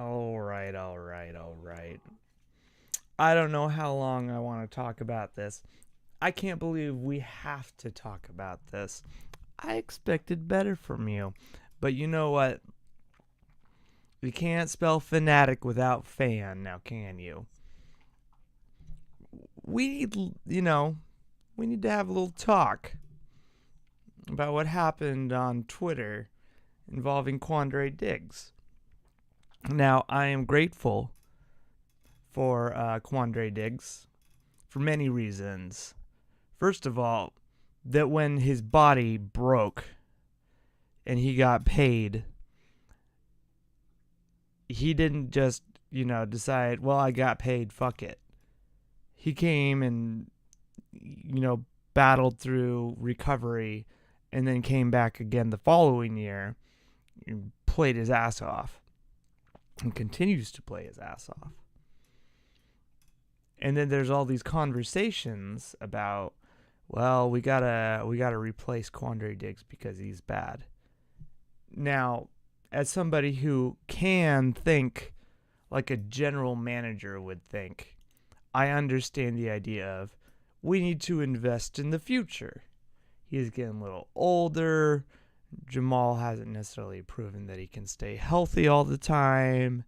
All right. I don't know how long I want to talk about this. I can't believe we have to talk about this. I expected better from you. But you know what? You can't spell fanatic without fan, now can you? We need, we need to have a little talk about what happened on Twitter involving Quandre Diggs. Now, I am grateful for Quandre Diggs for many reasons. First of all, that when his body broke and he got paid, he didn't just, decide, well, I got paid, fuck it. He came and, battled through recovery and then came back again the following year and played his ass off and continues to play his ass off. And then there's all these conversations about, well, we gotta replace Quandre Diggs because he's bad. Now, as somebody who can think like a general manager would think, I understand the idea of we need to invest in the future. He's getting a little older. Jamal hasn't necessarily proven that he can stay healthy all the time.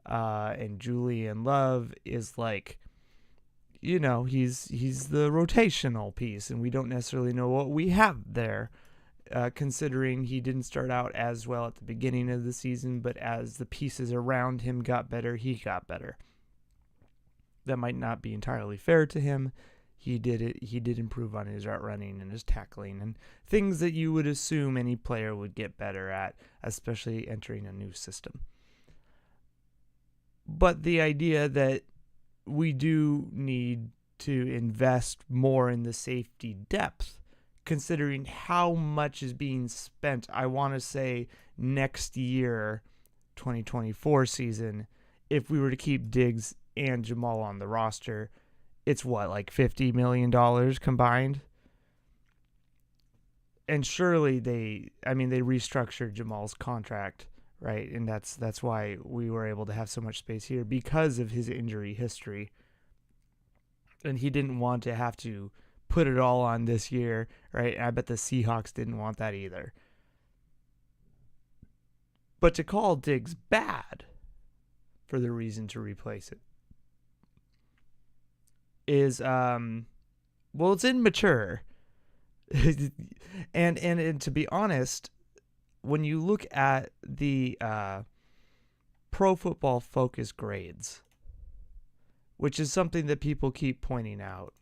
And Julian Love is like, he's the rotational piece, and we don't necessarily know what we have there, considering he didn't start out as well at the beginning of the season, but as the pieces around him got better, he got better. That might not be entirely fair to him. He did improve on his route running and his tackling and things that you would assume any player would get better at, especially entering a new system. But the idea that we do need to invest more in the safety depth, considering how much is being spent, I want to say next year, 2024 season, if we were to keep Diggs and Jamal on the roster, it's what, like $50 million combined? And surely they restructured Jamal's contract, right? And that's why we were able to have so much space here, because of his injury history. And he didn't want to have to put it all on this year, right? I bet the Seahawks didn't want that either. But to call Diggs bad for the reason to replace it is, it's immature. and to be honest, when you look at the Pro Football Focus grades, which is something that people keep pointing out,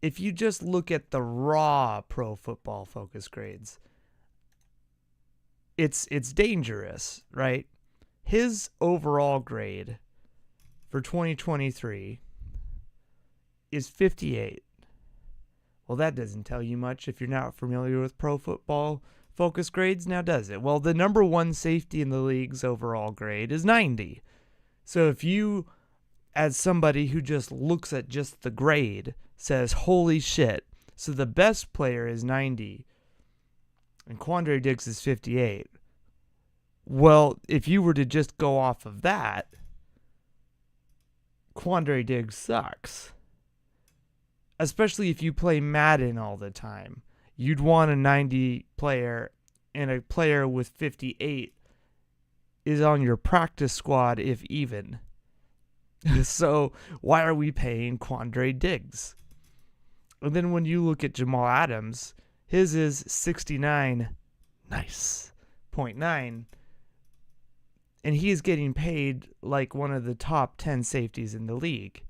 if you just look at the raw Pro Football Focus grades, it's dangerous, right? His overall grade for 2023 is 58. Well, that doesn't tell you much if you're not familiar with Pro Football Focus grades, now does it? Well, the number one safety in the league's overall grade is 90. So if you, as somebody who just looks at just the grade, says, holy shit, so the best player is 90 and Quandre Diggs is 58. Well, if you were to just go off of that, Quandre Diggs sucks. Especially if you play Madden all the time. You'd want a 90 player, and a player with 58 is on your practice squad, if even. So why are we paying Quandre Diggs? And then when you look at Jamal Adams, his is 69, nice, 0.9. And he is getting paid like one of the top 10 safeties in the league.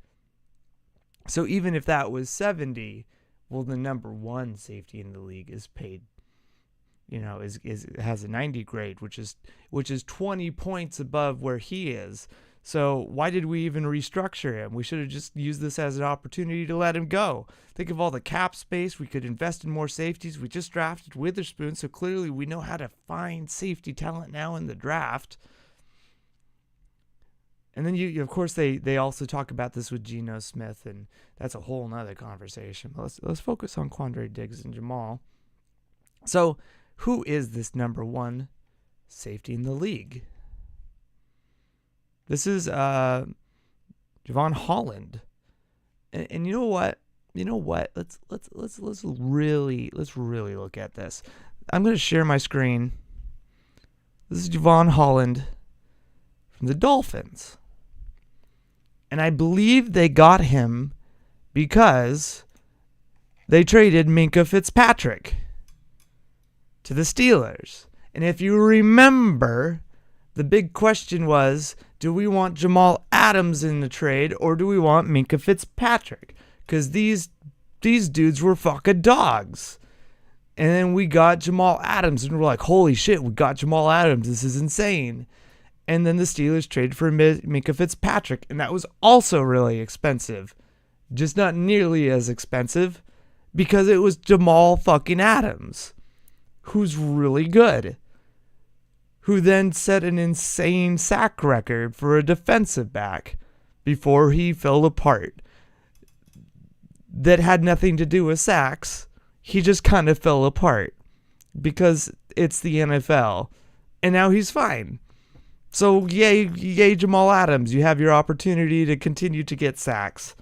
So even if that was 70, well, the number one safety in the league is paid, has a 90 grade, which is 20 points above where he is. So why did we even restructure him? We should have just used this as an opportunity to let him go. Think of all the cap space. We could invest in more safeties. We just drafted Witherspoon, so clearly we know how to find safety talent now in the draft. And then of course, they also talk about this with Geno Smith, and that's a whole nother conversation. But let's focus on Quandre Diggs and Jamal. So, who is this number one safety in the league? This is Javon Holland. And you know what? Let's really look at this. I'm going to share my screen. This is Javon Holland from the Dolphins. And I believe they got him because they traded Minkah Fitzpatrick to the Steelers. And if you remember, the big question was, do we want Jamal Adams in the trade or do we want Minkah Fitzpatrick? Because these dudes were fucking dogs. And then we got Jamal Adams, and we're like, holy shit, we got Jamal Adams. This is insane. And then the Steelers traded for Minkah Fitzpatrick, and that was also really expensive. Just not nearly as expensive because it was Jamal fucking Adams, who's really good, who then set an insane sack record for a defensive back before he fell apart. That had nothing to do with sacks. He just kind of fell apart because it's the NFL. And now he's fine. So yay Jamal Adams. You have your opportunity to continue to get sacks.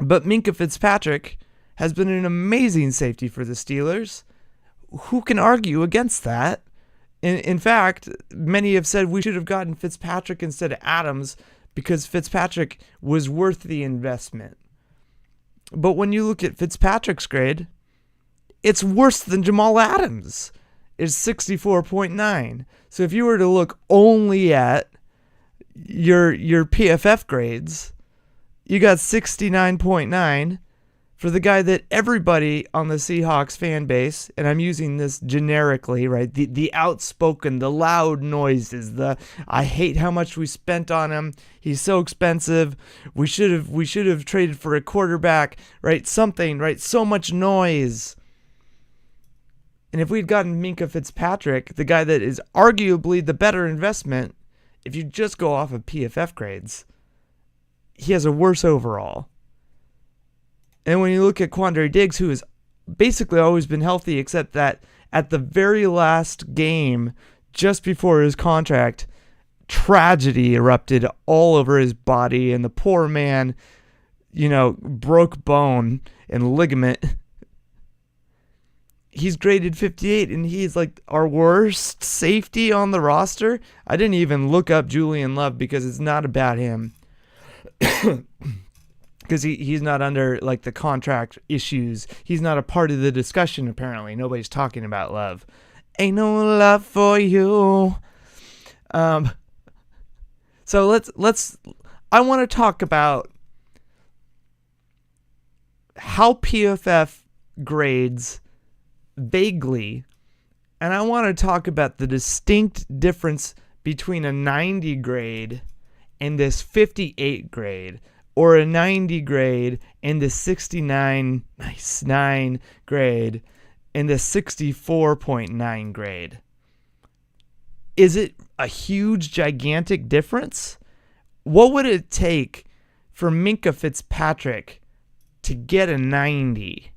But Minkah Fitzpatrick has been an amazing safety for the Steelers. Who can argue against that? In fact, many have said we should have gotten Fitzpatrick instead of Adams because Fitzpatrick was worth the investment. But when you look at Fitzpatrick's grade, it's worse than Jamal Adams. It's 64.9. So if you were to look only at your PFF grades, you got 69.9 for the guy that everybody on the Seahawks fan base, and I'm using this generically, right? The outspoken, the loud noises, I hate how much we spent on him. He's so expensive. We should have traded for a quarterback, right? Something, right? So much noise. And if we'd gotten Minkah Fitzpatrick, the guy that is arguably the better investment, if you just go off of PFF grades, he has a worse overall. And when you look at Quandre Diggs, who has basically always been healthy, except that at the very last game, just before his contract, tragedy erupted all over his body, and the poor man, broke bone and ligament. He's graded 58, and he's like our worst safety on the roster. I didn't even look up Julian Love because it's not about him. Because he's not under like the contract issues. He's not a part of the discussion, apparently. Nobody's talking about Love. Ain't no love for you. So let's I want to talk about how PFF grades vaguely, and I want to talk about the distinct difference between a 90 grade and this 58 grade, or a 90 grade and the 69 grade and the 64.9 grade. Is it a huge, gigantic difference? What would it take for Minkah Fitzpatrick to get a 90?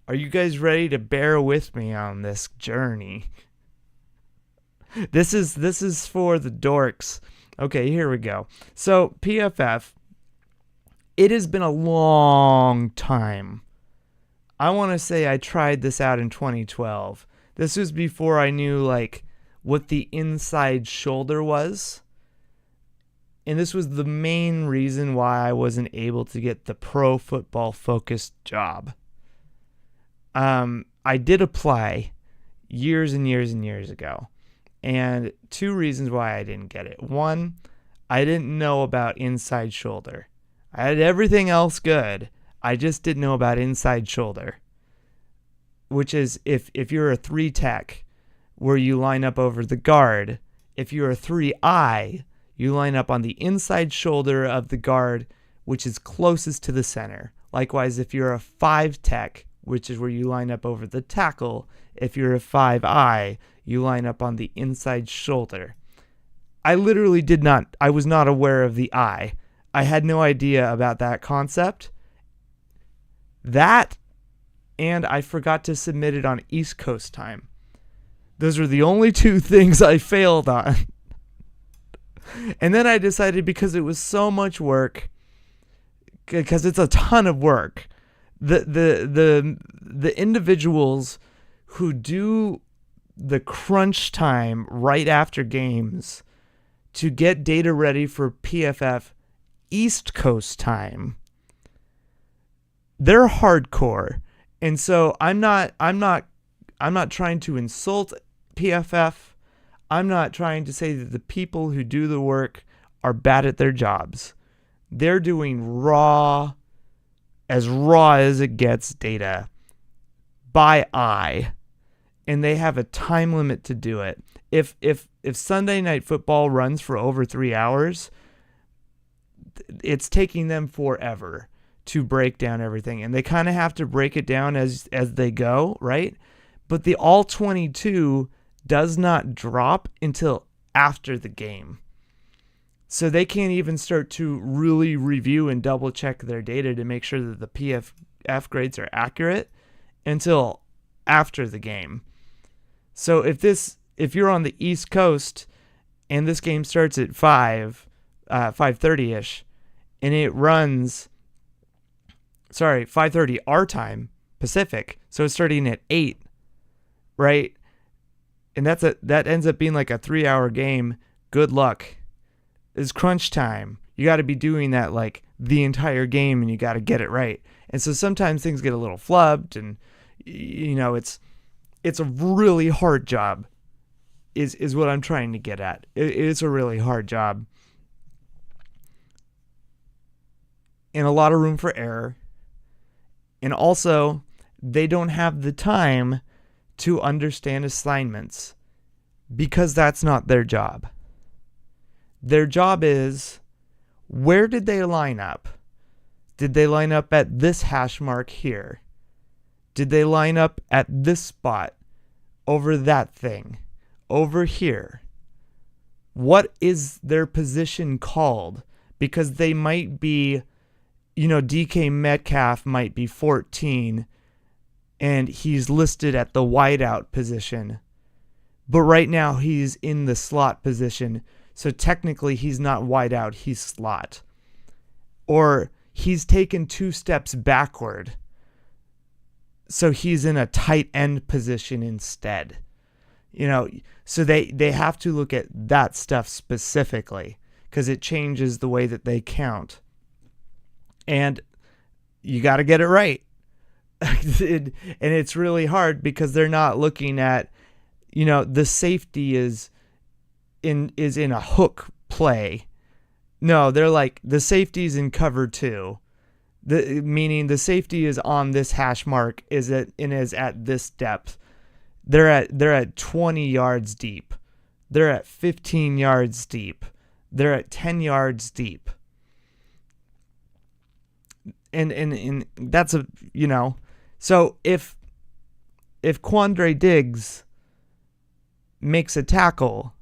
Are you guys ready to bear with me on this journey? This is for the dorks. Okay, here we go. So, PFF, it has been a long time. I want to say I tried this out in 2012. This was before I knew, what the inside shoulder was. And this was the main reason why I wasn't able to get the pro football focused job. I did apply years and years and years ago. And two reasons why I didn't get it. One, I didn't know about inside shoulder. I had everything else good. I just didn't know about inside shoulder. Which is if you're a 3 tech where you line up over the guard, if you're a 3I, you line up on the inside shoulder of the guard, which is closest to the center. Likewise, if you're a 5 tech, which is where you line up over the tackle, if you're a 5I, you line up on the inside shoulder. I literally I was not aware of the eye. I had no idea about that concept. That, and I forgot to submit it on East Coast time. Those are the only two things I failed on. And then I decided, because it was so much work, because it's a ton of work, the individuals who do the crunch time right after games to get data ready for PFF East Coast time, they're hardcore. And so I'm not trying to insult PFF. I'm not trying to say that the people who do the work are bad at their jobs. They're doing raw as it gets data by eye, and they have a time limit to do it. If Sunday Night Football runs for over 3 hours, it's taking them forever to break down everything, and they kind of have to break it down as they go, right? But the all 22 does not drop until after the game. So they can't even start to really review and double check their data to make sure that the PFF grades are accurate until after the game. So if you're on the East Coast and this game starts at 5:30ish, and it runs 5:30 our time, Pacific, so it's starting at 8, right? And that ends up being like a 3-hour game. Good luck. It's crunch time. You got to be doing that like the entire game, and you got to get it right. And so sometimes things get a little flubbed, and it's a really hard job is what I'm trying to get at. It's a really hard job, and a lot of room for error. And also, they don't have the time to understand assignments, because that's not their job. Their job is, where did they line up? Did they line up at this hash mark here? Did they line up at this spot over that thing over here? What is their position called? Because they might be, DK Metcalf might be 14 and he's listed at the wideout position, but right now he's in the slot position. So technically he's not wide out, he's slot. Or he's taken 2 steps backward, so he's in a tight end position instead. So they have to look at that stuff specifically, because it changes the way that they count. And you got to get it right. And it's really hard, because they're not looking at, the safety is in a hook play. No, they're like, the safety's in cover 2. Meaning the safety is on this hash mark, is at this depth. They're at 20 yards deep. They're at 15 yards deep. They're at 10 yards deep. And that's so if Quandre Diggs makes a tackle,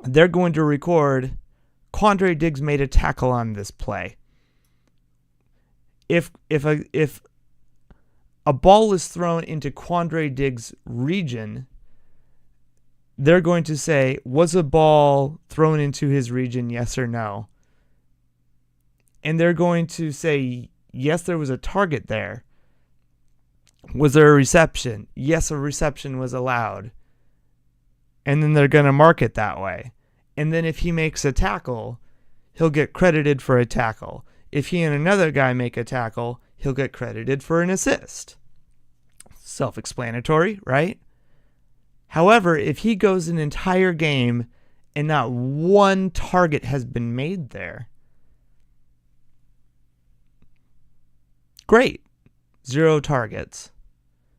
they're going to record Quandre Diggs made a tackle on this play. If a ball is thrown into Quandre Diggs' region, they're going to say, was a ball thrown into his region, yes or no? And they're going to say, yes, there was a target there. Was there a reception? Yes, a reception was allowed. And then they're going to mark it that way. And then if he makes a tackle, he'll get credited for a tackle. If he and another guy make a tackle, he'll get credited for an assist. Self-explanatory, right? However, if he goes an entire game and not one target has been made there, great, 0 targets.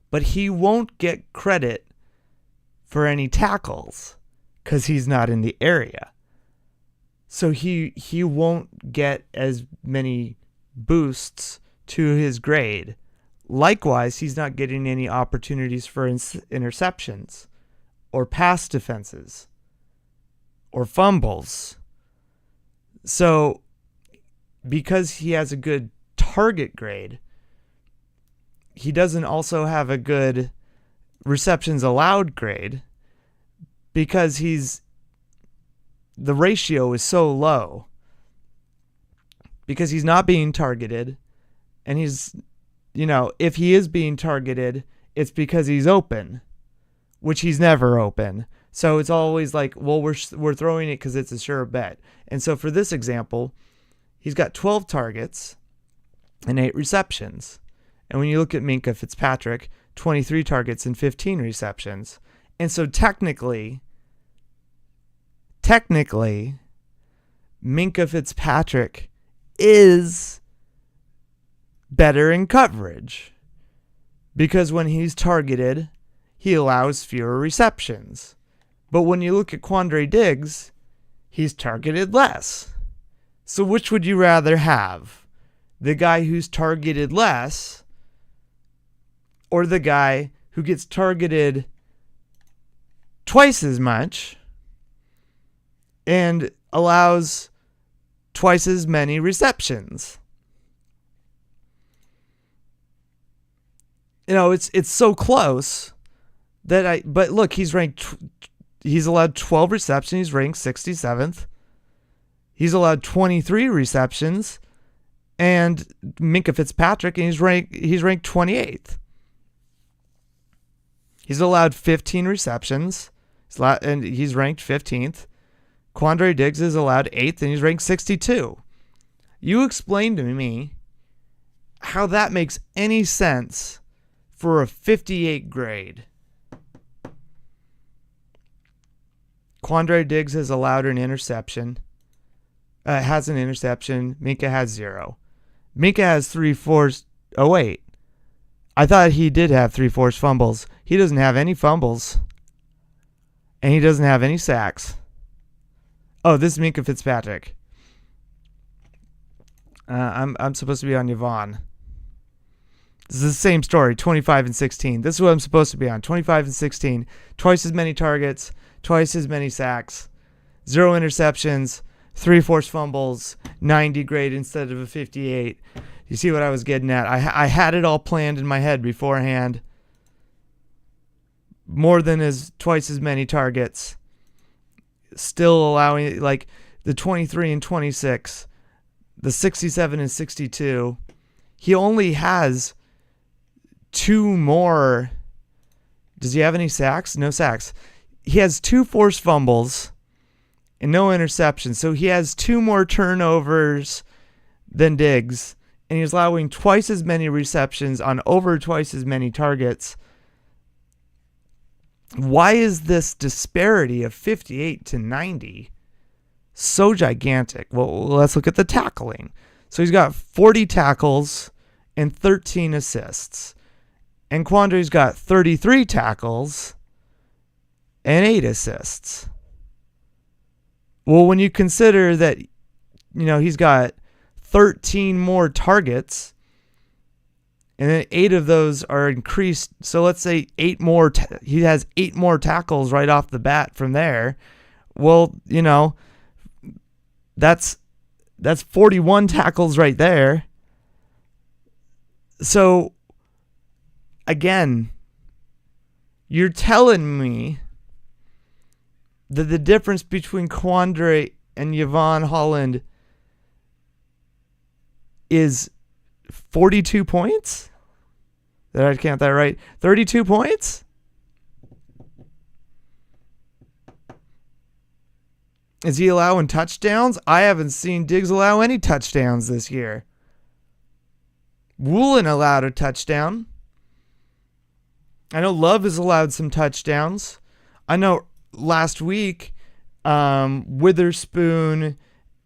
But he won't get credit for any tackles because he's not in the area. So he won't get as many boosts to his grade. Likewise, he's not getting any opportunities for interceptions or pass defenses or fumbles. So because he has a good target grade, he doesn't also have a good receptions allowed grade, because he's the ratio is so low because he's not being targeted, and he's, if he is being targeted, it's because he's open, which he's never open. So it's always like, well, we're throwing it because it's a sure bet. And so for this example, he's got 12 targets and 8 receptions. And when you look at Minkah Fitzpatrick, 23 targets and 15 receptions. And so technically, Minkah Fitzpatrick is better in coverage because when he's targeted, he allows fewer receptions. But when you look at Quandre Diggs, he's targeted less. So which would you rather have? The guy who's targeted less or the guy who gets targeted twice as much and allows twice as many receptions? It's so close but look, he's allowed 12 receptions. He's ranked 67th. He's allowed 23 receptions, and Minkah Fitzpatrick, and he's ranked 28th. He's allowed 15 receptions, and he's ranked 15th. Quandre Diggs is allowed 8th, and he's ranked 62. You explain to me how that makes any sense for a 58 grade. Quandre Diggs has allowed an interception. Has an interception. Minkah has 0. Minkah has 3 forced. Oh, wait. I thought he did have 3 forced fumbles. He doesn't have any fumbles. And he doesn't have any sacks. Oh, this is Minkah Fitzpatrick. I'm supposed to be on Yvonne. This is the same story, 25 and 16. This is what I'm supposed to be on, 25 and 16. Twice as many targets, twice as many sacks, 0 interceptions, 3 forced fumbles, 90 grade instead of a 58. You see what I was getting at? I had it all planned in my head beforehand. More than twice as many targets. Still allowing, like, the 23 and 26, the 67 and 62. He only has 2 more. Does he have any sacks? No sacks. He has 2 forced fumbles and no interceptions. So he has 2 more turnovers than Diggs. And he's allowing twice as many receptions on over twice as many targets. Why is this disparity of 58 to 90 so gigantic? Well, let's look at the tackling. So he's got 40 tackles and 13 assists. And Quandre's got 33 tackles and 8 assists. Well, when you consider that, he's got 13 more targets, and then 8 of those are increased. So let's say 8 more. He has 8 more tackles right off the bat from there. Well, that's 41 tackles right there. So again, you're telling me that the difference between Quandre and Yvonne Holland is 42 points? Did I count that right? 32 points? Is he allowing touchdowns? I haven't seen Diggs allow any touchdowns this year. Woolen allowed a touchdown. I know Love has allowed some touchdowns. I know last week, Witherspoon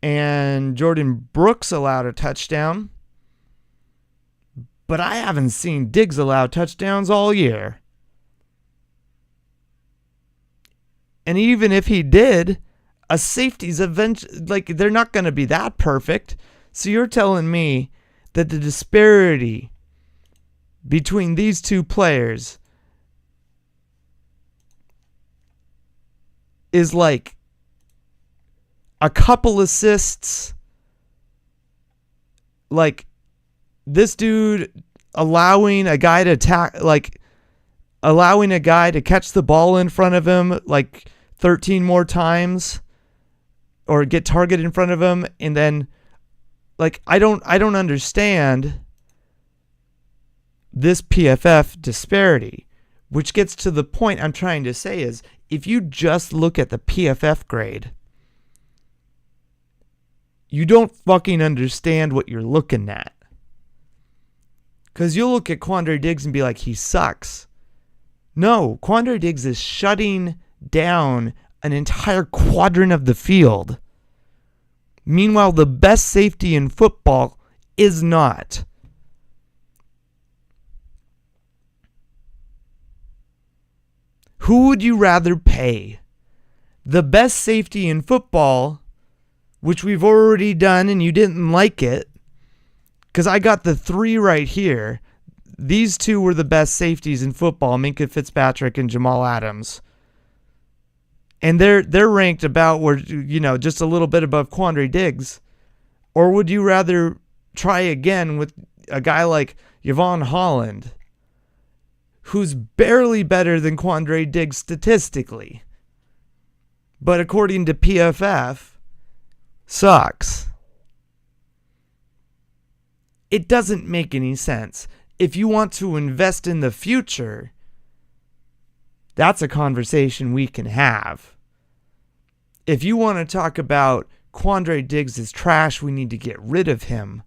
and Jordan Brooks allowed a touchdown. But I haven't seen Diggs allow touchdowns all year. And even if he did, a safety's eventually, they're not going to be that perfect. So you're telling me that the disparity between these two players is like a couple assists. Like this dude allowing a guy to catch the ball in front of him 13 more times or get targeted in front of him, and then like I don't understand this PFF disparity, which gets to the point I'm trying to say is if you just look at the PFF grade, you don't fucking understand what you're looking at. Because you'll look at Quandre Diggs and be like, he sucks. No, Quandre Diggs is shutting down an entire quadrant of the field. Meanwhile, the best safety in football is not. Who would you rather pay? The best safety in football, which we've already done and you didn't like it, because I got the 3 right here. These 2 were the best safeties in football, Minkah Fitzpatrick and Jamal Adams. And they're ranked about where, just a little bit above Quandre Diggs. Or would you rather try again with a guy like Yvonne Holland, who's barely better than Quandre Diggs statistically, but according to PFF, sucks? It doesn't make any sense. If you want to invest in the future, that's a conversation we can have. If you want to talk about Quandre Diggs is trash, we need to get rid of him,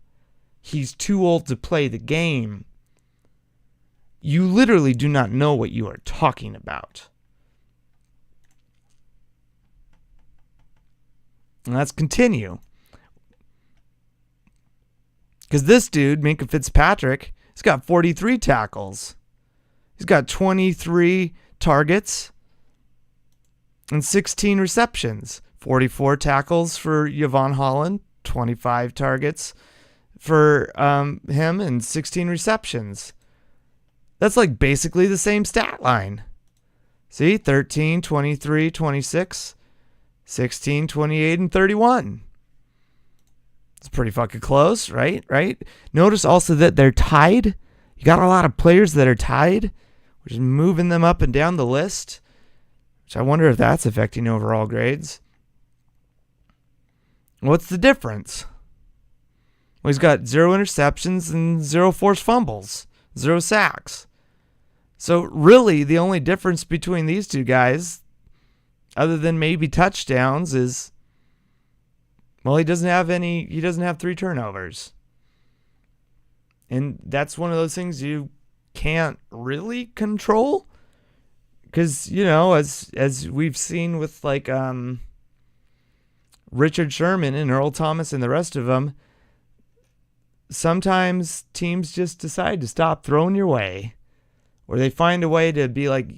he's too old to play the game, you literally do not know what you are talking about. And let's continue. Because this dude, Minkah Fitzpatrick, he's got 43 tackles. He's got 23 targets and 16 receptions. 44 tackles for Yvonne Holland, 25 targets for him, and 16 receptions. That's like basically the same stat line. See, 13, 23, 26, 16, 28, and 31. It's pretty fucking close, right? Notice also that they're tied. You got a lot of players that are tied. We're just moving them up and down the list, which I wonder if that's affecting overall grades. What's the difference? Well, he's got 0 interceptions and 0 forced fumbles, 0 sacks. So really, the only difference between these two guys, other than maybe touchdowns, is, well, he doesn't have 3 turnovers. And that's one of those things you can't really control. Because, as we've seen with like Richard Sherman and Earl Thomas and the rest of them, sometimes teams just decide to stop throwing your way. Or they find a way to be like,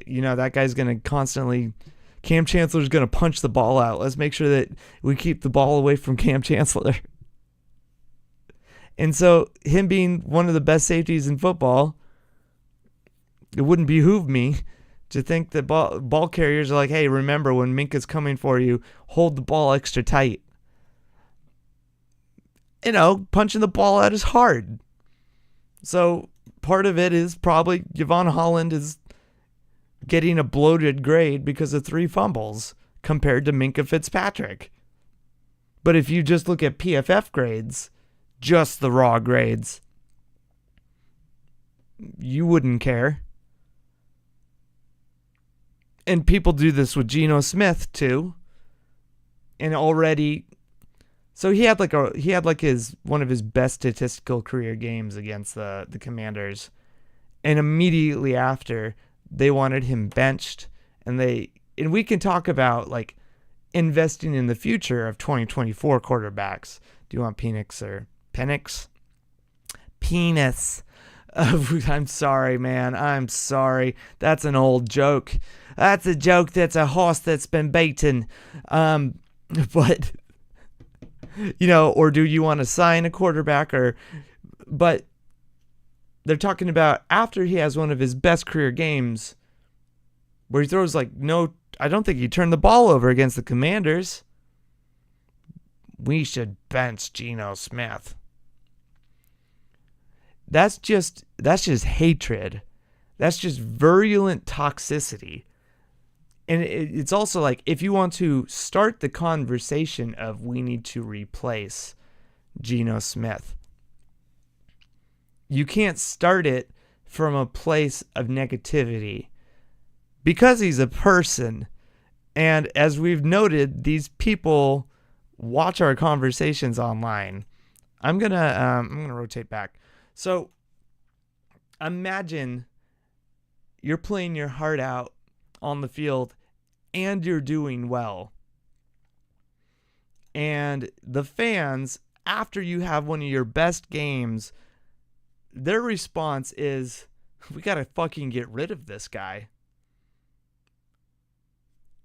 that guy's going to constantly, Cam Chancellor's going to punch the ball out. Let's make sure that we keep the ball away from Cam Chancellor. And so him being one of the best safeties in football, it wouldn't behoove me to think that ball carriers are like, hey, remember when Minkah's coming for you, hold the ball extra tight. Punching the ball out is hard. So part of it is probably Yvonne Holland is getting a bloated grade because of 3 fumbles compared to Minkah Fitzpatrick. But if you just look at PFF grades, just the raw grades, you wouldn't care. And people do this with Geno Smith too. And already, so he had one of his best statistical career games against the Commanders, and immediately after they wanted him benched, and we can talk about like investing in the future of 2024 quarterbacks. Do you want Penix or Penix? Penis. I'm sorry, man. I'm sorry. That's an old joke. That's a joke that's a horse that's been beaten. But, or do you want to sign a quarterback but they're talking about after he has one of his best career games where he throws I don't think he turned the ball over against the Commanders. We should bench Geno Smith. That's just hatred. That's just virulent toxicity. And it's also like, if you want to start the conversation of we need to replace Geno Smith, you can't start it from a place of negativity because he's a person. And as we've noted, these people watch our conversations online. I'm gonna rotate back. So imagine you're playing your heart out on the field and you're doing well. And the fans, after you have one of your best games, their response is, we gotta fucking get rid of this guy.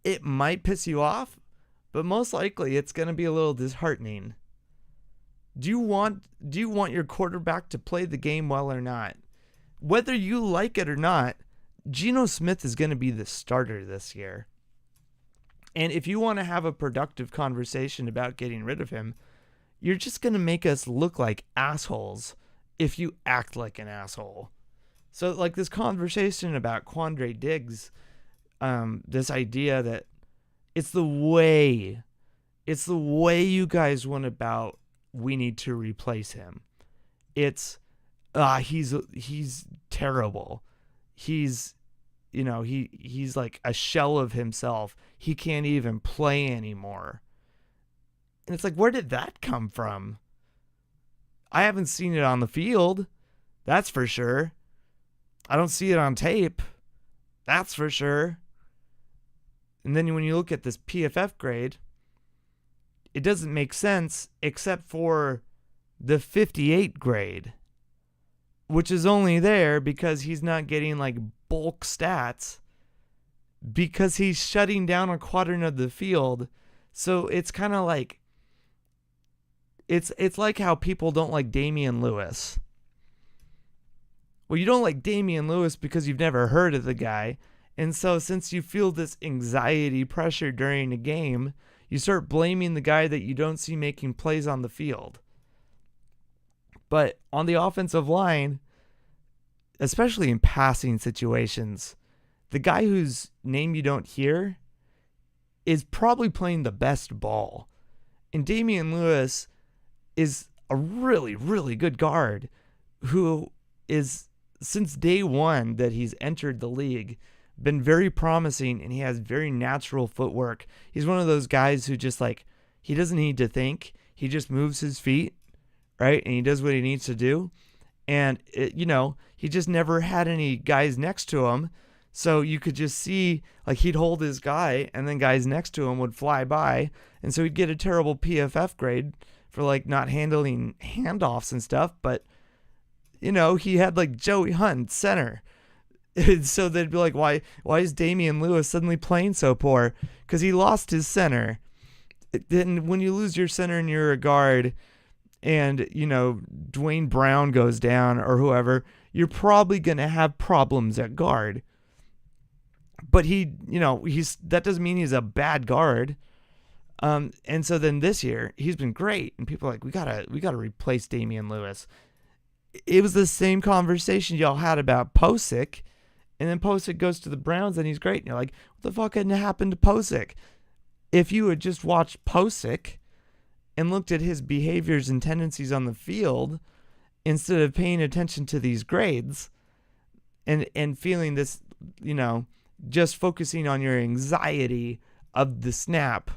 It might piss you off, but most likely it's gonna be a little disheartening. Do you want your quarterback to play the game well or not? Whether you like it or not, Geno Smith is going to be the starter this year. And if you want to have a productive conversation about getting rid of him, you're just going to make us look like assholes if you act like an asshole. So like this conversation about Quandre Diggs, this idea that it's the way you guys went about, we need to replace him. It's he's terrible. He's like a shell of himself. He can't even play anymore. And it's like, where did that come from? I haven't seen it on the field. That's for sure. I don't see it on tape. That's for sure. And then when you look at this PFF grade, it doesn't make sense except for the 58 grade, which is only there because he's not getting like bulk stats because he's shutting down a quadrant of the field. So it's kind of like, it's like how people don't like Damian Lewis. Well, you don't like Damian Lewis because you've never heard of the guy. And so since you feel this anxiety pressure during a game, you start blaming the guy that you don't see making plays on the field. But on the offensive line, especially in passing situations, the guy whose name you don't hear is probably playing the best ball. And Damian Lewis is a really, really good guard who is, since day one that he's entered the league, been very promising, and he has very natural footwork. He's one of those guys who just like, he doesn't need to think. He just moves his feet, right? And he does what he needs to do. And, he just never had any guys next to him. So you could just see, like, he'd hold his guy, and then guys next to him would fly by. And so he'd get a terrible PFF grade for, like, not handling handoffs and stuff. But, he had, like, Joey Hunt, center. And so they'd be like, why is Damian Lewis suddenly playing so poor? Because he lost his center. Then when you lose your center and you're a guard, and, Dwayne Brown goes down or whoever, you're probably going to have problems at guard. But that doesn't mean he's a bad guard. And so then this year, he's been great. And people are like, we gotta replace Damian Lewis. It was the same conversation y'all had about Posick. And then Posick goes to the Browns and he's great. And you're like, what the fuck hadn't happened to Posick? If you had just watched Posick and looked at his behaviors and tendencies on the field, instead of paying attention to these grades and feeling this, just focusing on your anxiety of the snap,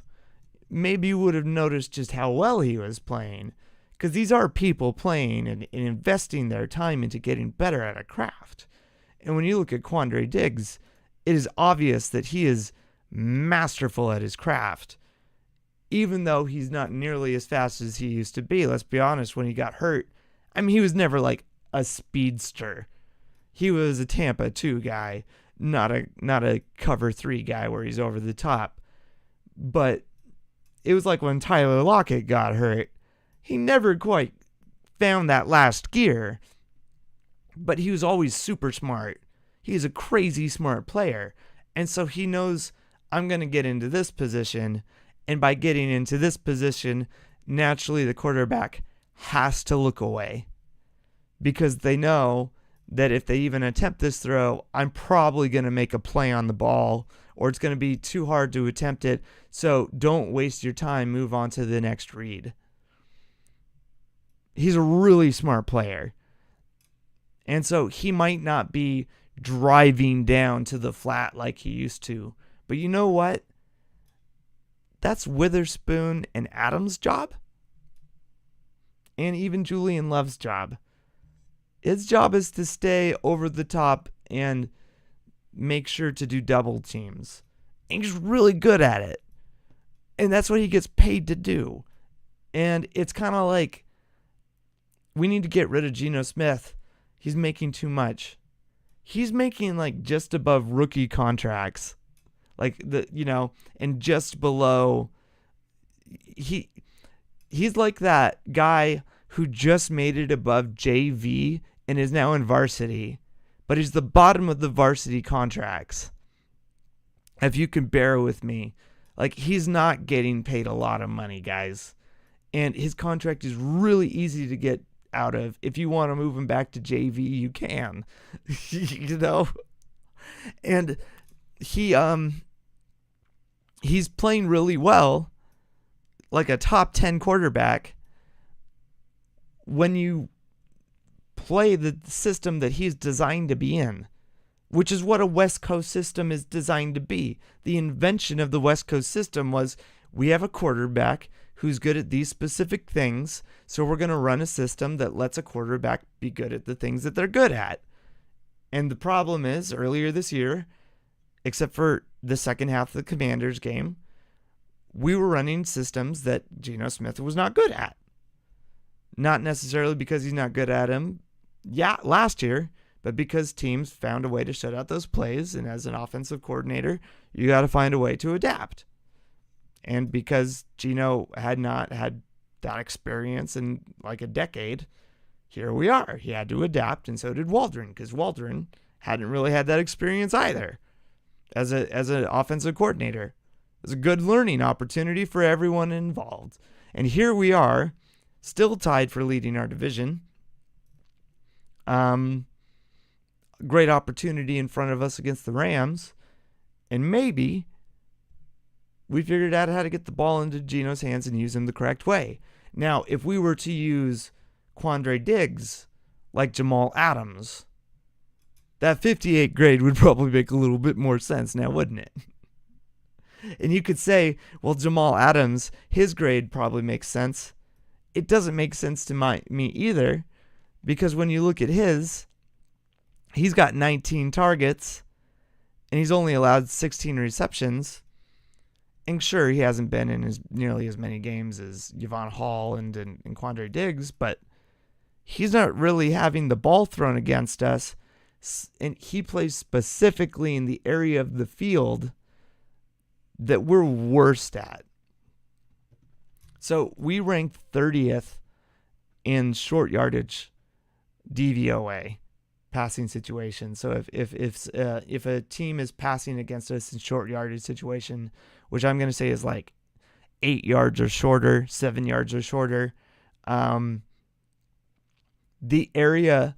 maybe you would have noticed just how well he was playing. Because these are people playing and investing their time into getting better at a craft. And when you look at Quandre Diggs, it is obvious that he is masterful at his craft. Even though he's not nearly as fast as he used to be. Let's be honest, when he got hurt, he was never like a speedster. He was a Tampa 2 guy, not a cover 3 guy where he's over the top. But it was like when Tyler Lockett got hurt. He never quite found that last gear. But he was always super smart. He's a crazy smart player. And so he knows, I'm going to get into this position. And by getting into this position, naturally the quarterback has to look away. Because they know that if they even attempt this throw, I'm probably going to make a play on the ball. or it's going to be too hard to attempt it. So don't waste your time. Move on to the next read. He's a really smart player. And so he might not be driving down to the flat like he used to. But you know what? That's Witherspoon and Adams' job. And even Julian Love's job. His job is to stay over the top and make sure to do double teams. And he's really good at it. And that's what he gets paid to do. And it's kind of like, we need to get rid of Geno Smith. He's making too much. He's making like just above rookie contracts. Like and just below. He's like that guy who just made it above JV and is now in varsity, but he's the bottom of the varsity contracts. If you can bear with me, like, he's not getting paid a lot of money, guys, and his contract is really easy to get out of. If you want to move him back to JV, you can, and he's playing really well, like a top 10 quarterback, when you play the system that he's designed to be in, which is what a West Coast system is designed to be. The invention of the West Coast system was, we have a quarterback who's good at these specific things, so we're going to run a system that lets a quarterback be good at the things that they're good at. And the problem is, earlier this year, except for the second half of the Commanders game, we were running systems that Geno Smith was not good at. Not necessarily because he's not good at them, last year, but because teams found a way to shut out those plays, and as an offensive coordinator, you got to find a way to adapt. And because Geno had not had that experience in like a decade, here we are. He had to adapt, and so did Waldron, because Waldron hadn't really had that experience either as an offensive coordinator. It was a good learning opportunity for everyone involved. And here we are, still tied for leading our division. Great opportunity in front of us against the Rams. And maybe we figured out how to get the ball into Geno's hands and use him the correct way. Now, if we were to use Quandre Diggs like Jamal Adams, that 58 grade would probably make a little bit more sense now, wouldn't it? And you could say, well, Jamal Adams, his grade probably makes sense. It doesn't make sense to me either, because when you look at he's got 19 targets, and he's only allowed 16 receptions. And sure, he hasn't been in nearly as many games as Yvonne Hall and Quandre Diggs, but he's not really having the ball thrown against us, and he plays specifically in the area of the field that we're worst at. So we ranked 30th in short yardage DVOA passing situation. So if a team is passing against us in short yardage situation, which I'm going to say is like 8 yards or shorter, 7 yards or shorter, the area,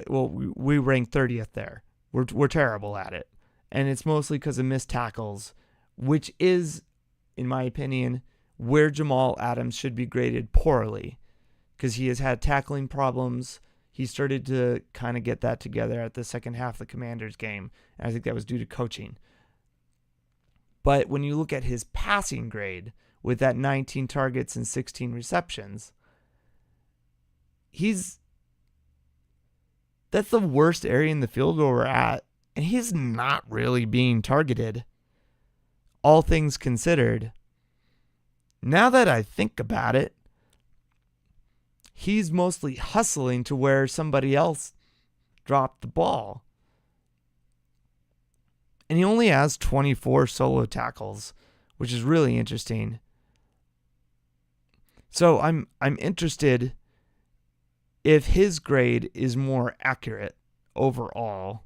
well, we rank 30th there. We're terrible at it. And it's mostly because of missed tackles, which is, in my opinion, where Jamal Adams should be graded poorly, because he has had tackling problems. He started to kind of get that together at the second half of the Commanders game, and I think that was due to coaching. But when you look at his passing grade with that 19 targets and 16 receptions, that's the worst area in the field where we're at, and he's not really being targeted, all things considered. Now that I think about it, he's mostly hustling to where somebody else dropped the ball. And he only has 24 solo tackles, which is really interesting. So I'm interested if his grade is more accurate overall.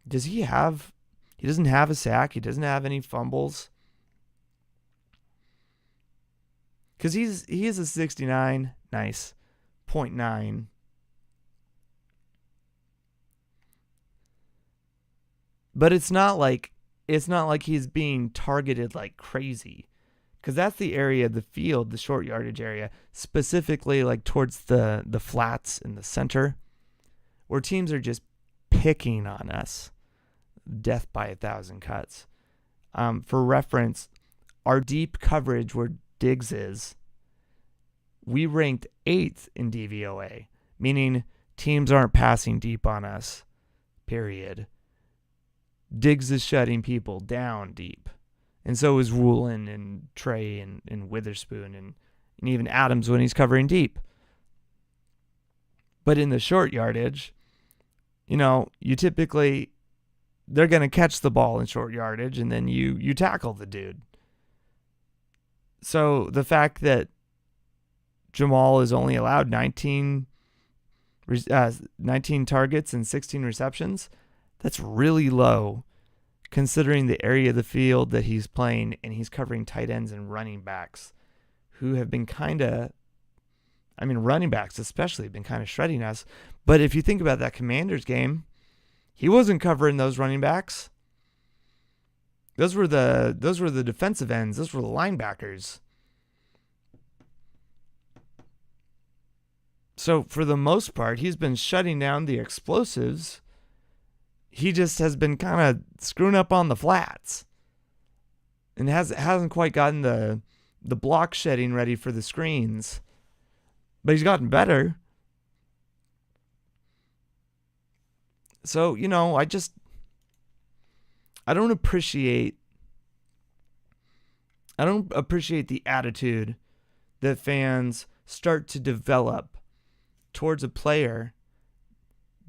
He doesn't have a sack. He doesn't have any fumbles. Because he is a 69. Nice. 0.9. But it's not like he's being targeted like crazy, because that's the area of the field, the short yardage area, specifically like towards the flats in the center, where teams are just picking on us, death by 1,000 cuts. For reference, our deep coverage where Diggs is, we ranked 8th in DVOA, meaning teams aren't passing deep on us, period. Diggs is shutting people down deep. And so is Woolen and Trey and Witherspoon and even Adams when he's covering deep. But in the short yardage, you typically, they're going to catch the ball in short yardage, and then you tackle the dude. So the fact that Jamal is only allowed 19 targets and 16 receptions, that's really low considering the area of the field that he's playing, and he's covering tight ends and running backs who have been running backs especially have been kind of shredding us. But if you think about that Commanders game, he wasn't covering those running backs. Those were the defensive ends. Those were the linebackers. So for the most part, he's been shutting down the explosives. He just has been kind of screwing up on the flats, and hasn't quite gotten the block shedding ready for the screens. But he's gotten better. So, I don't appreciate the attitude that fans start to develop towards a player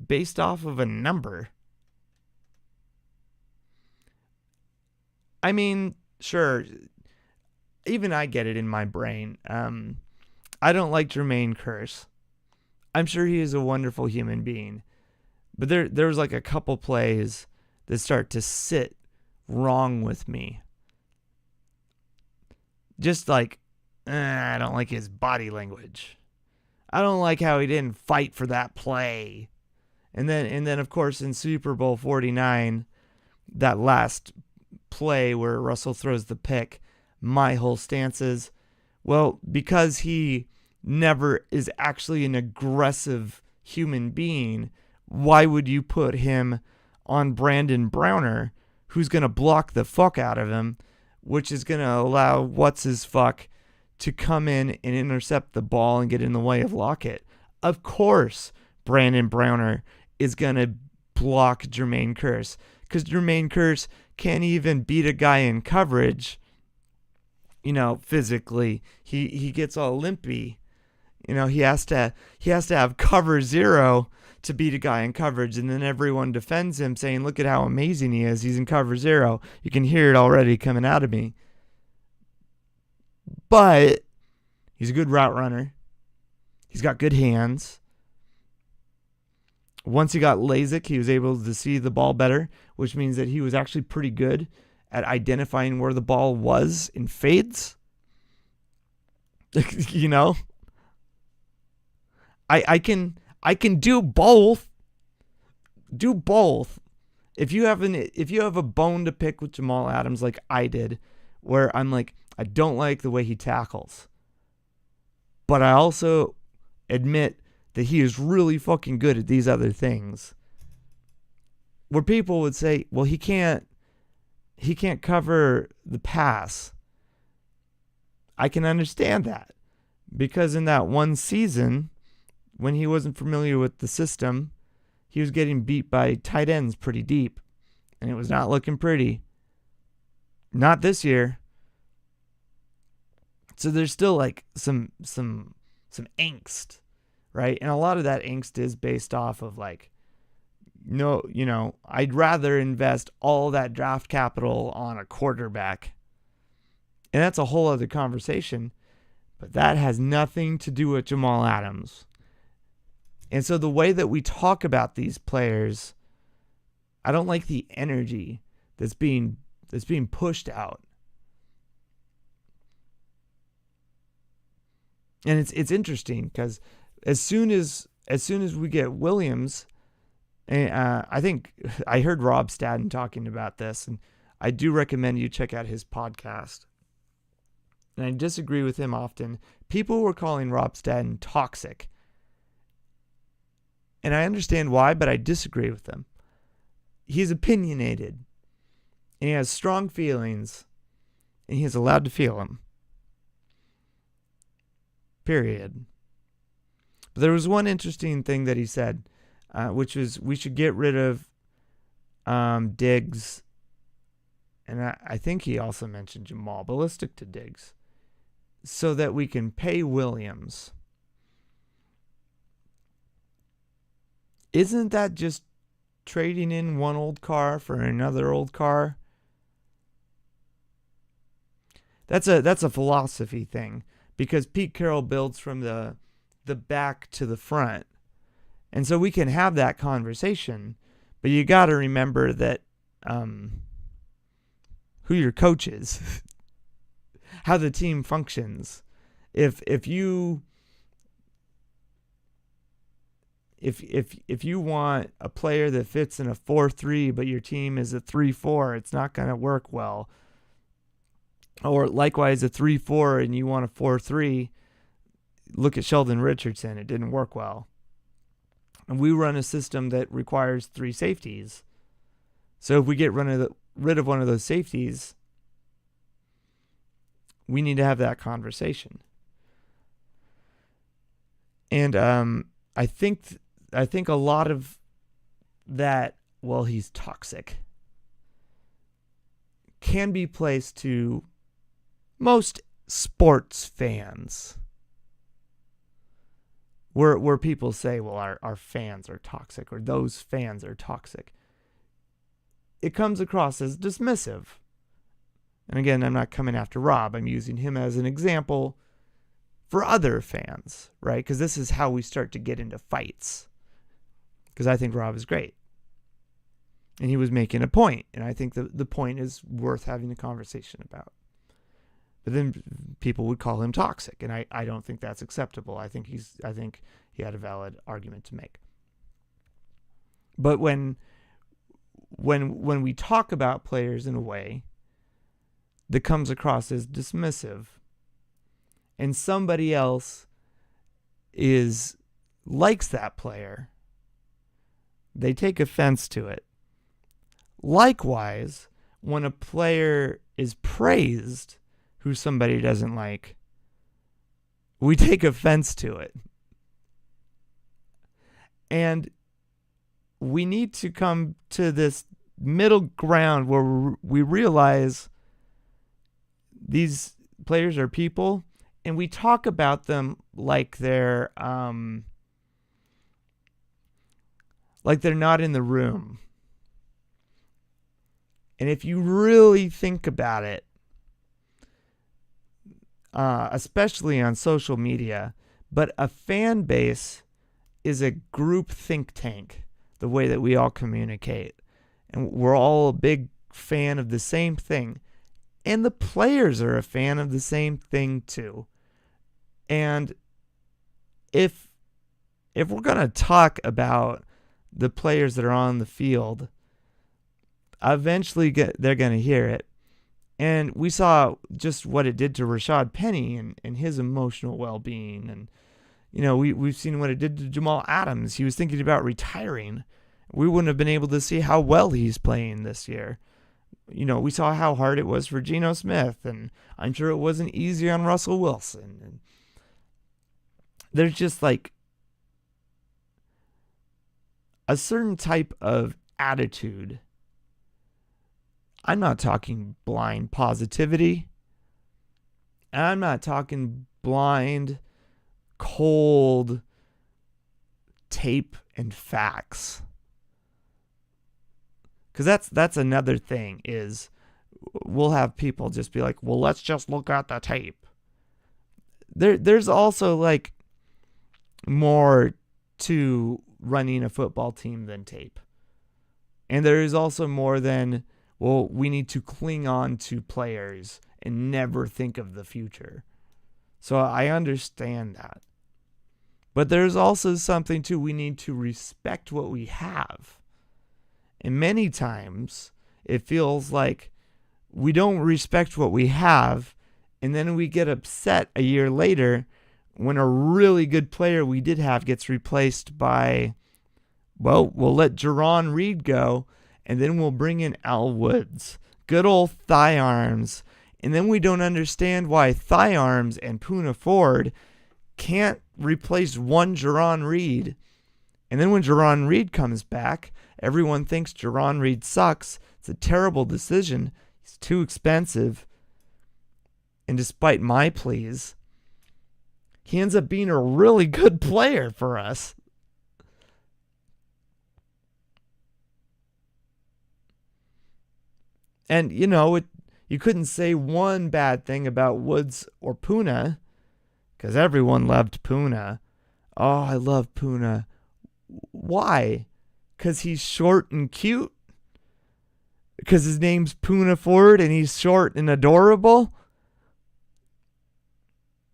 based off of a number. I mean, sure, even I get it in my brain. I don't like Jermaine Kearse. I'm sure he is a wonderful human being. But there was like a couple plays that start to sit wrong with me. Just like, I don't like his body language. I don't like how he didn't fight for that play. And then of course in Super Bowl 49, that last play where Russell throws the pick, my whole stance is, well, because he never is actually an aggressive human being, why would you put him on Brandon Browner, who's going to block the fuck out of him, which is going to allow what's-his-fuck to come in and intercept the ball and get in the way of Lockett? Of course Brandon Browner is going to block Jermaine Kearse, because Jermaine Kearse can't even beat a guy in coverage, physically. He gets all limpy. He has to have cover zero to beat a guy in coverage, and then everyone defends him saying, look at how amazing he is. He's in cover zero. You can hear it already coming out of me. But he's a good route runner. He's got good hands. Once he got LASIK, he was able to see the ball better, which means that he was actually pretty good at identifying where the ball was in fades. I can do both. Do both. If you have a bone to pick with Jamal Adams like I did, where I'm like, I don't like the way he tackles, but I also admit that he is really fucking good at these other things, where people would say, well, he can't cover the pass. I can understand that, because in that one season, when he wasn't familiar with the system, he was getting beat by tight ends pretty deep, and it was not looking pretty. Not this year. So there's still like some angst, right? And a lot of that angst is based off of like, no, I'd rather invest all that draft capital on a quarterback. And that's a whole other conversation, but that has nothing to do with Jamal Adams. And so the way that we talk about these players, I don't like the energy that's being pushed out. And it's interesting because as soon as we get Williams, And I think I heard Rob Stadden talking about this, and I do recommend you check out his podcast. And I disagree with him often. People were calling Rob Stadden toxic. And I understand why, but I disagree with them. He's opinionated. And he has strong feelings. And he is allowed to feel them. Period. But there was one interesting thing that he said, which was we should get rid of Diggs. And I think he also mentioned Jamal, but let's stick to Diggs. So that we can pay Williams. Isn't that just trading in one old car for another old car? That's a philosophy thing, because Pete Carroll builds from the back to the front. And so we can have that conversation, but you got to remember that who your coach is, how the team functions. If you want a player that fits in a 4-3, but your team is a 3-4, it's not going to work well. Or likewise, a 3-4 and you want a 4-3. Look at Sheldon Richardson. It didn't work well. And we run a system that requires 3 safeties. So if we get rid of one of those safeties, we need to have that conversation. And I think a lot of that, well, he's toxic, can be placed to most sports fans. Where people say, well, our fans are toxic, or those fans are toxic. It comes across as dismissive. And again, I'm not coming after Rob. I'm using him as an example for other fans, right? Because this is how we start to get into fights. Because I think Rob is great. And he was making a point. And I think the point is worth having a conversation about. But then people would call him toxic. And I don't think that's acceptable. I think he had a valid argument to make. But when we talk about players in a way that comes across as dismissive, and somebody else likes that player, they take offense to it. Likewise, when a player is praised who somebody doesn't like, we take offense to it. And we need to come to this middle ground where we realize these players are people, and we talk about them like they're not in the room. And if you really think about it, especially on social media, but a fan base is a group think tank, the way that we all communicate. And we're all a big fan of the same thing. And the players are a fan of the same thing too. And if we're going to talk about the players that are on the field, eventually they're going to hear it. And we saw just what it did to Rashad Penny and his emotional well-being. And, we've seen what it did to Jamal Adams. He was thinking about retiring. We wouldn't have been able to see how well he's playing this year. We saw how hard it was for Geno Smith, and I'm sure it wasn't easy on Russell Wilson. And there's just like a certain type of attitude. I'm not talking blind positivity. I'm not talking blind, cold tape and facts. Because that's another thing, is we'll have people just be like, well, let's just look at the tape. There's also like more to running a football team than tape. And there is also more than, well, we need to cling on to players and never think of the future. So I understand that. But there's also something too, we need to respect what we have. And many times it feels like we don't respect what we have, and then we get upset a year later when a really good player we did have gets replaced by, well, we'll let Jerron Reed go, and then we'll bring in Al Woods. Good old thigh arms. And then we don't understand why thigh arms and Poona Ford can't replace one Jerron Reed. And then when Jerron Reed comes back, everyone thinks Jerron Reed sucks. It's a terrible decision. He's too expensive. And despite my pleas, he ends up being a really good player for us. And, you couldn't say one bad thing about Woods or Poona, because everyone loved Poona. Oh, I love Poona. Why? Because he's short and cute? Because his name's Poona Ford and he's short and adorable?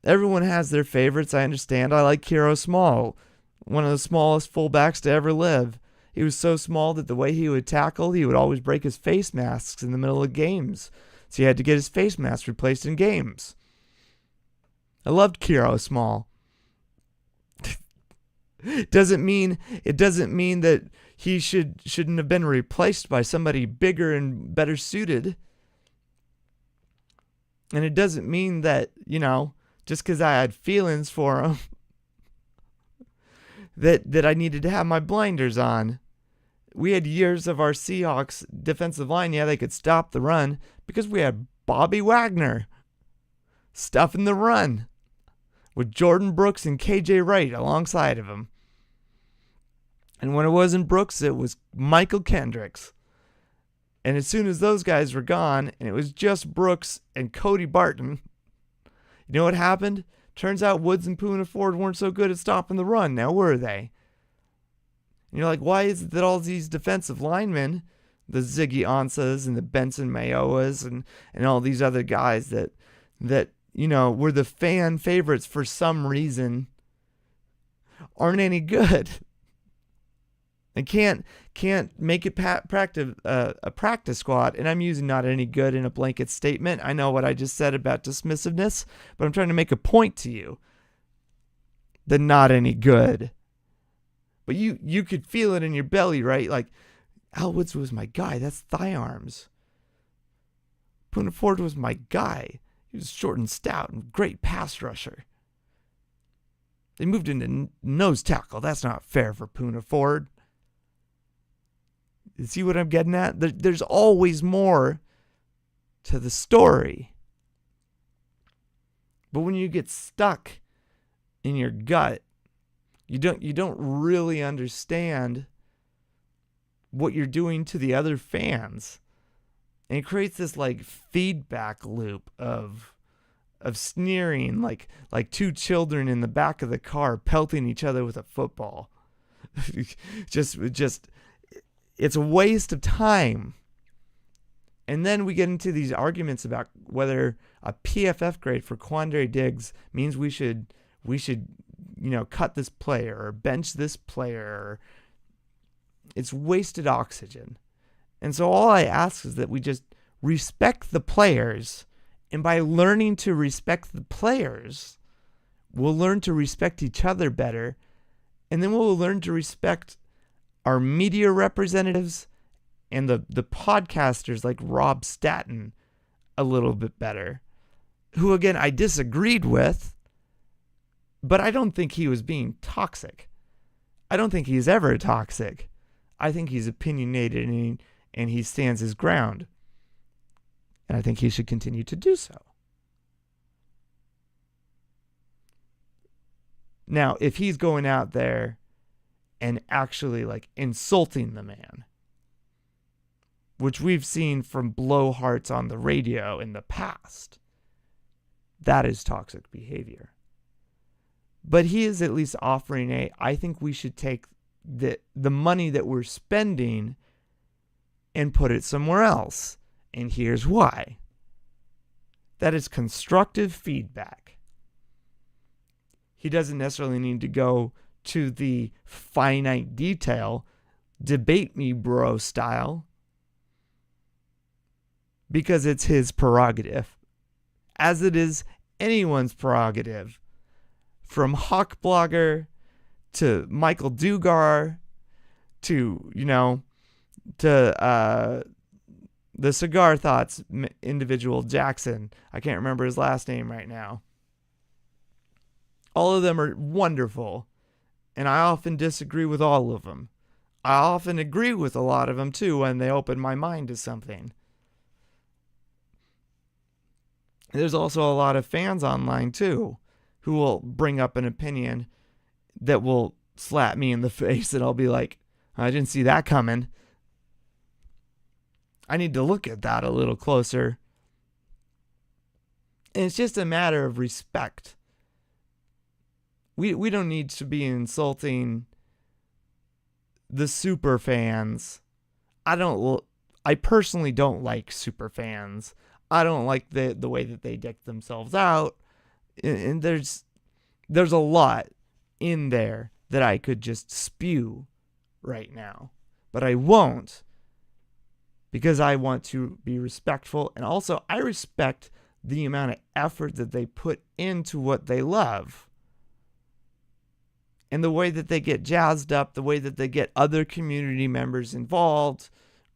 Everyone has their favorites, I understand. I like Hero Small, one of the smallest fullbacks to ever live. He was so small that the way he would tackle, he would always break his face masks in the middle of games. So he had to get his face mask replaced in games. I loved Kiro Small. It doesn't mean that he shouldn't have been replaced by somebody bigger and better suited. And it doesn't mean that, just because I had feelings for him, that I needed to have my blinders on. We had years of our Seahawks defensive line, they could stop the run because we had Bobby Wagner stuffing the run with Jordan Brooks and KJ Wright alongside of him. And when it wasn't Brooks, it was Michael Kendricks. And as soon as those guys were gone, and it was just Brooks and Cody Barton, you know what happened? Turns out Woods and Poona Ford weren't so good at stopping the run. Now were they? And you're like, why is it that all these defensive linemen, the Ziggy Ansahs and the Benson Mayoas and all these other guys that were the fan favorites for some reason, aren't any good? And can't make it a practice squad. And I'm using not any good in a blanket statement. I know what I just said about dismissiveness, but I'm trying to make a point to you. The not any good. But you could feel it in your belly, right? Like, Al Woods was my guy. That's thigh arms. Poona Ford was my guy. He was short and stout and great pass rusher. They moved into nose tackle. That's not fair for Poona Ford. You see what I'm getting at? There's always more to the story. But when you get stuck in your gut, you don't really understand what you're doing to the other fans. And it creates this feedback loop of sneering, like two children in the back of the car pelting each other with a football. just it's a waste of time. And then we get into these arguments about whether a PFF grade for Quandre Diggs means we should cut this player or bench this player. It's wasted oxygen. And so all I ask is that we just respect the players. And by learning to respect the players, we'll learn to respect each other better. And then we'll learn to respect our media representatives and the podcasters like Rob Statton a little bit better. Who, again, I disagreed with, but I don't think he was being toxic. I don't think he's ever toxic. I think he's opinionated and he stands his ground. And I think he should continue to do so. Now, if he's going out there and actually insulting the man, which we've seen from blowhards on the radio in the past, that is toxic behavior. But he is at least offering I think we should take the money that we're spending and put it somewhere else. And here's why. That is constructive feedback. He doesn't necessarily need to go to the finite detail debate me bro style, because it's his prerogative, as it is anyone's prerogative, from Hawk Blogger to Michael Dugar to, to the Cigar Thoughts individual Jackson. I can't remember his last name right now. All of them are wonderful, and I often disagree with all of them. I often agree with a lot of them too when they open my mind to something. There's also a lot of fans online too who will bring up an opinion that will slap me in the face, and I'll be like, I didn't see that coming. I need to look at that a little closer. And it's just a matter of respect. We don't need to be insulting the super fans. I personally don't like super fans. I don't like the way that they deck themselves out. And there's a lot in there that I could just spew right now. But I won't, because I want to be respectful. And also, I respect the amount of effort that they put into what they love. And the way that they get jazzed up, the way that they get other community members involved,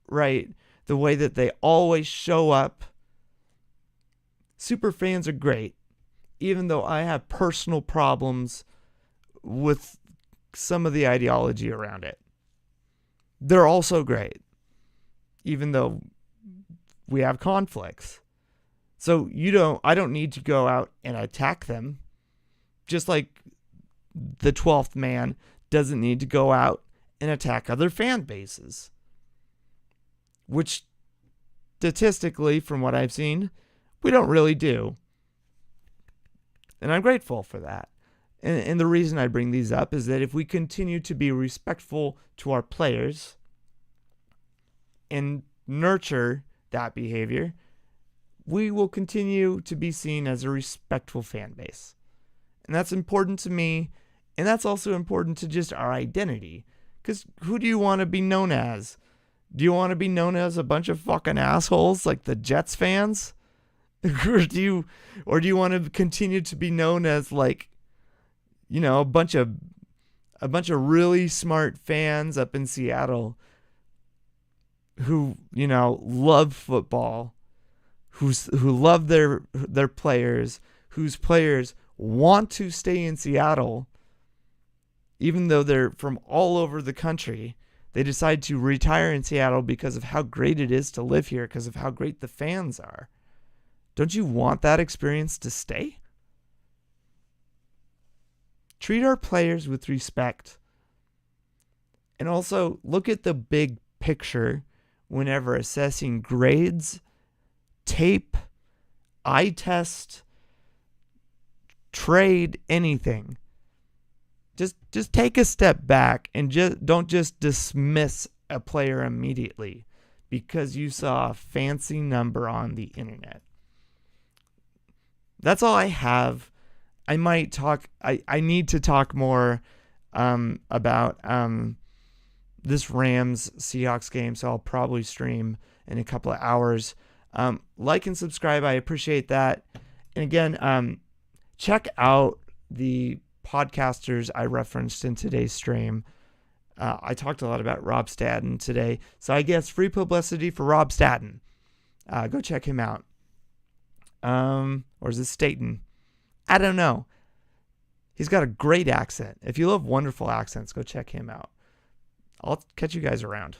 right? The way that they always show up. Super fans are great, even though I have personal problems with some of the ideology around it. They're also great, even though we have conflicts. So I don't need to go out and attack them, just like the 12th man doesn't need to go out and attack other fan bases, which statistically, from what I've seen, we don't really do. And I'm grateful for that. And the reason I bring these up is that if we continue to be respectful to our players and nurture that behavior, we will continue to be seen as a respectful fan base. And that's important to me. And that's also important to just our identity. Because who do you want to be known as? Do you want to be known as a bunch of fucking assholes like the Jets fans? or do you want to continue to be known as, like, a bunch of really smart fans up in Seattle who, love football, who love their players, whose players want to stay in Seattle, even though they're from all over the country. They decide to retire in Seattle because of how great it is to live here, because of how great the fans are. Don't you want that experience to stay? Treat our players with respect. And also look at the big picture whenever assessing grades, tape, eye test, trade, anything. Just take a step back and don't just dismiss a player immediately because you saw a fancy number on the internet. That's all I have. I might talk. I need to talk more about this Rams Seahawks game, so I'll probably stream in a couple of hours. Like and subscribe. I appreciate that. And again, check out the podcasters I referenced in today's stream. I talked a lot about Rob Statton today, so I guess free publicity for Rob Statton. Go check him out. Or is it Staten? I don't know. He's got a great accent. If you love wonderful accents, go check him out. I'll catch you guys around.